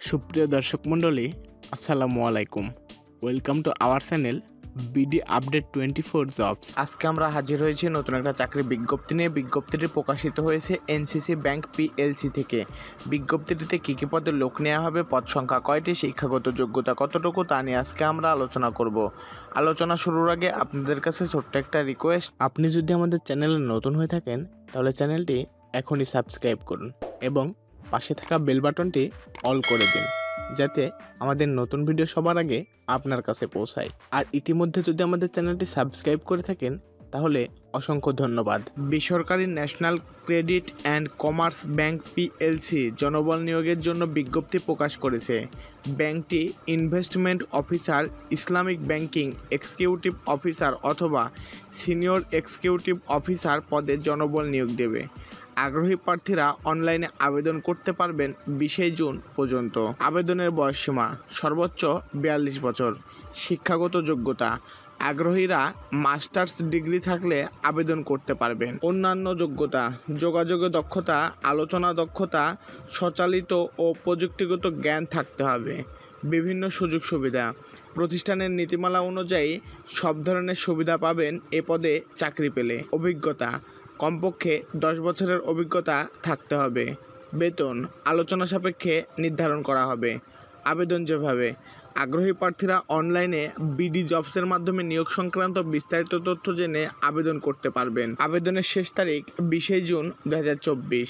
সুপ্রিয় দর্শক মণ্ডলী, আসসালামু আলাইকুম। Welcome to our channel BD update 24 jobs. আজকে আমরা হাজির হয়েছি নতুন একটা চাকরির বিজ্ঞপ্তি নিয়ে। বিজ্ঞপ্তিটি প্রকাশিত হয়েছে এনসিসি ব্যাংক পিএলসি থেকে। বিজ্ঞপ্তিটিতে কী কী পদে লোক নেওয়া হবে, পদ সংখ্যা কয়টি, শিক্ষাগত যোগ্যতা কতটুকু, তা নিয়ে আজকে আমরা আলোচনা করব। আলোচনা শুরুর আগে আপনাদের কাছে ছোট্ট একটা রিকোয়েস্ট, আপনি যদি আমাদের চ্যানেলে নতুন হয়ে থাকেন তাহলে চ্যানেলটি এখনই সাবস্ক্রাইব করুন এবং পাশে থাকা বেল বাটনটি অল করে দিন, যাতে আমাদের নতুন ভিডিও সবার আগে আপনার কাছে পৌঁছায়। আর ইতিমধ্যে যদি আমাদের চ্যানেলটি সাবস্ক্রাইব করে থাকেন তাহলে অসংখ্য ধন্যবাদ। বেসরকারি National Credit and Commerce Bank PLC জনবল নিয়োগের জন্য বিজ্ঞপ্তি প্রকাশ করেছে। ব্যাংকটি investment officer, Islamic banking executive officer অথবা সিনিয়র এক্সিকিউটিভ অফিসার পদে জনবল নিয়োগ দেবে। আগ্রহী প্রার্থীরা অনলাইনে আবেদন করতে পারবেন 20 জুন পর্যন্ত। আবেদনের বয়সসীমা সর্বোচ্চ 42 বছর। শিক্ষাগত যোগ্যতা, আগ্রহীরা মাস্টার্স ডিগ্রি থাকলে আবেদন করতে পারবেন। অন্যান্য যোগ্যতা, যোগাযোগের দক্ষতা, আলোচনা দক্ষতা, স্বচালিত ও প্রযুক্তিগত জ্ঞান থাকতে হবে। বিভিন্ন সুযোগ সুবিধা, প্রতিষ্ঠানের নীতিমালা অনুযায়ী সব ধরনের সুবিধা পাবেন এ পদে চাকরি পেলে। অভিজ্ঞতা, কমপক্ষে 10 বছরের অভিজ্ঞতা থাকতে হবে। বেতন আলোচনা সাপেক্ষে নির্ধারণ করা হবে। আবেদন যেভাবে, আগ্রহী প্রার্থীরা অনলাইনে বিডি জবসের মাধ্যমে নিয়োগ সংক্রান্ত বিস্তারিত তথ্য জেনে আবেদন করতে পারবেন। আবেদনের শেষ তারিখ 20 জুন 2024।